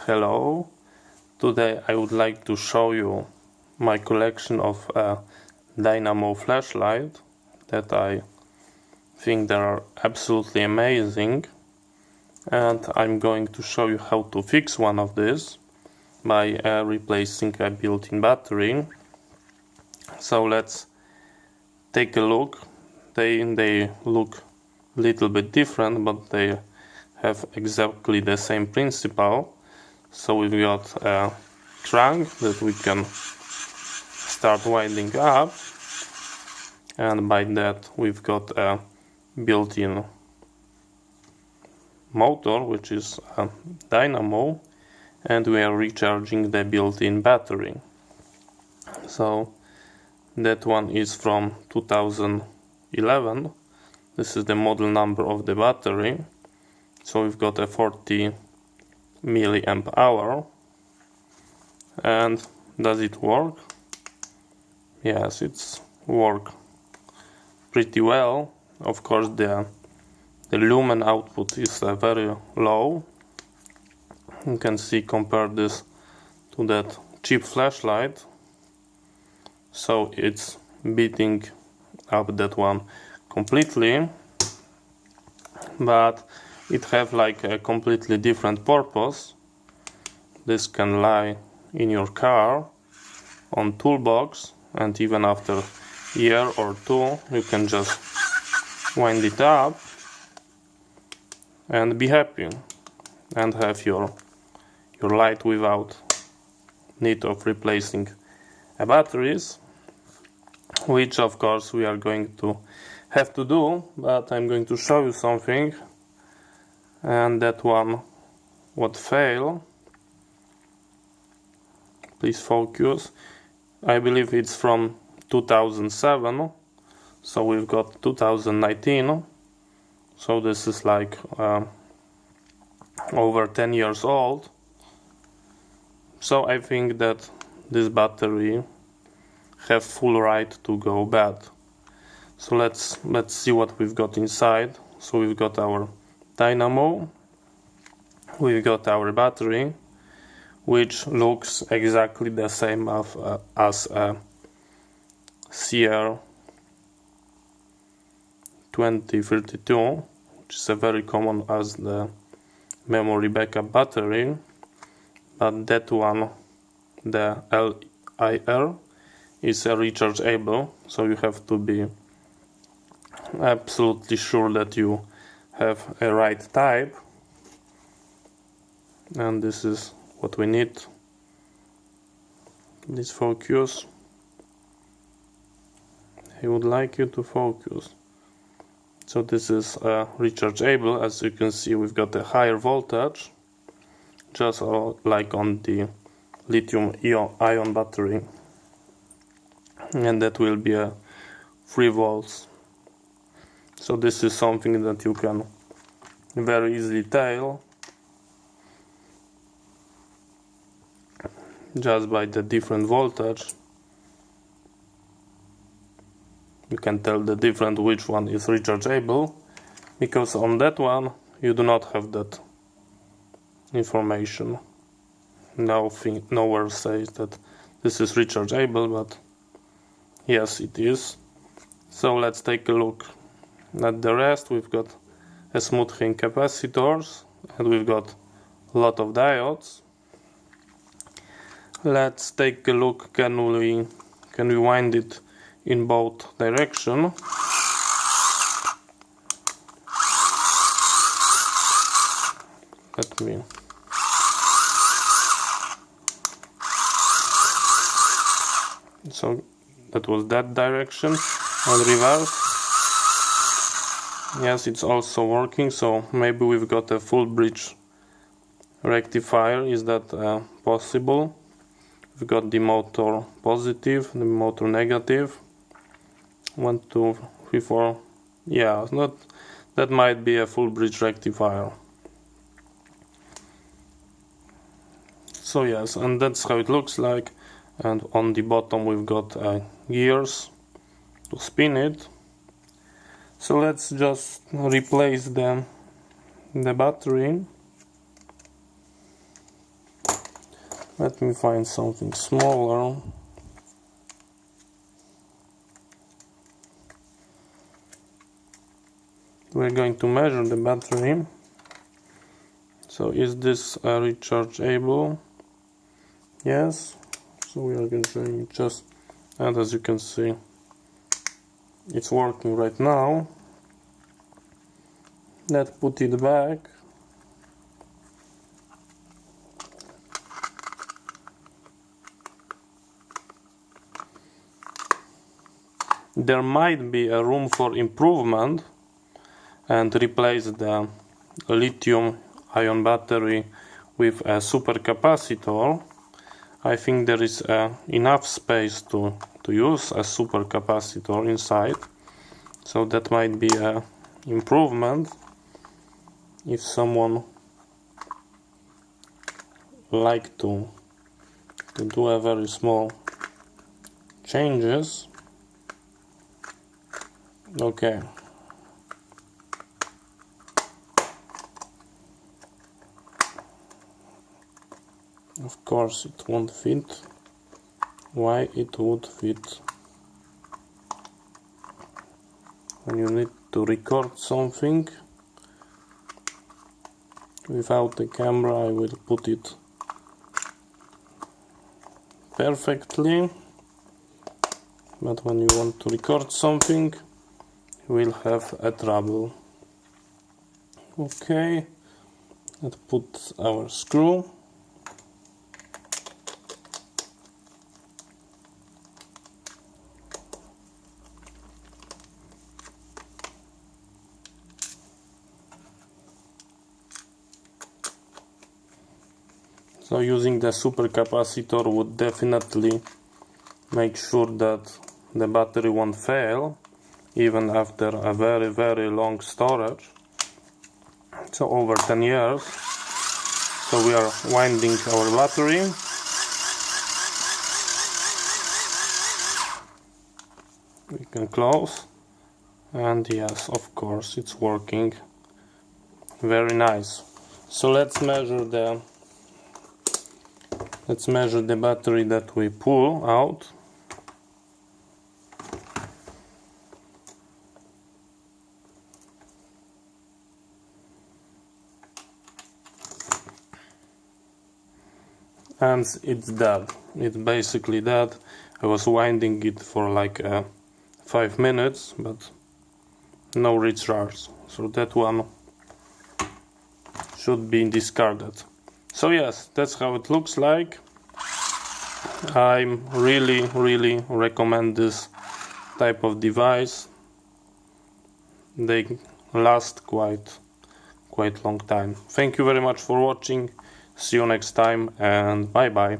Hello, today I would like to show you my collection of dynamo flashlight that I think they are absolutely amazing, and I'm going to show you how to fix one of these by replacing a built-in battery. So let's take a look. They look a little bit different, but they have exactly the same principle. So we've got a trunk that we can start winding up, and by that we've got a built-in motor, which is a dynamo, and we are recharging the built-in battery. So that one is from 2011. This is the model number of the battery. So we've got a 40 milliamp hour. And does it work? Yes, it's work pretty well. Of course, the lumen output is very low. You can see, compare this to that cheap flashlight. So it's beating up that one completely, but it have like a completely different purpose. This can lie in your car on toolbox, and even after a year or two you can just wind it up and be happy and have your light without need of replacing batteries, which of course we are going to have to do, but I'm going to show you something. And that one would fail. Please focus. I believe it's from 2007, so we've got 2019, so this is like over 10 years old. So I think that this battery have full right to go bad. So let's see what we've got inside. So we've got our dynamo, we've got our battery, which looks exactly the same as a CR 2032, which is a very common as the memory backup battery, but that one, the LIR, is a rechargeable, so you have to be absolutely sure that you have a right type, and this is what we need. Please focus. I would like you to focus. So this is rechargeable. As you can see, we've got a higher voltage, just like on the lithium-ion battery, and that will be a 3 volts. So this is something that you can very easily tell just by the different voltage. You can tell the different which one is rechargeable, because on that one you do not have that information. Nowhere says that this is rechargeable, but yes, it is. So let's take a look at the rest. We've got a smoothing capacitors, and we've got a lot of diodes. Let's take a look. Can we wind it in both directions? Let me. So that was that direction, and reverse. Yes, it's also working. So maybe we've got a full bridge rectifier. Is that possible? We've got the motor positive, the motor negative. 1, 2, 3, 4. Yeah, that might be a full bridge rectifier. So yes, and that's how it looks like. And on the bottom we've got gears to spin it. So let's just replace the battery. Let me find something smaller. We're going to measure the battery. So is this rechargeable? Yes. So we are going to just, and as you can see, it's working right now. Let's put it back. There might be a room for improvement and replace the lithium-ion battery with a supercapacitor. I think there is enough space to use a supercapacitor inside, so that might be an improvement if someone like to do a very small changes. Okay. Of course it won't fit. Why it would fit? When you need to record something without the camera, I will put it perfectly, but when you want to record something, you will have a trouble. Okay, let's put our screw. So using the supercapacitor would definitely make sure that the battery won't fail even after a very long storage, so over 10 years. So we are winding our battery. We can close, and yes, of course it's working very nice. So let's measure the battery that we pull out. And it's dead. It's basically dead. I was winding it for like 5 minutes, but no recharge. So that one should be discarded. So yes, that's how it looks like. I really recommend this type of device. They last quite long time. Thank you very much for watching. See you next time, and bye bye.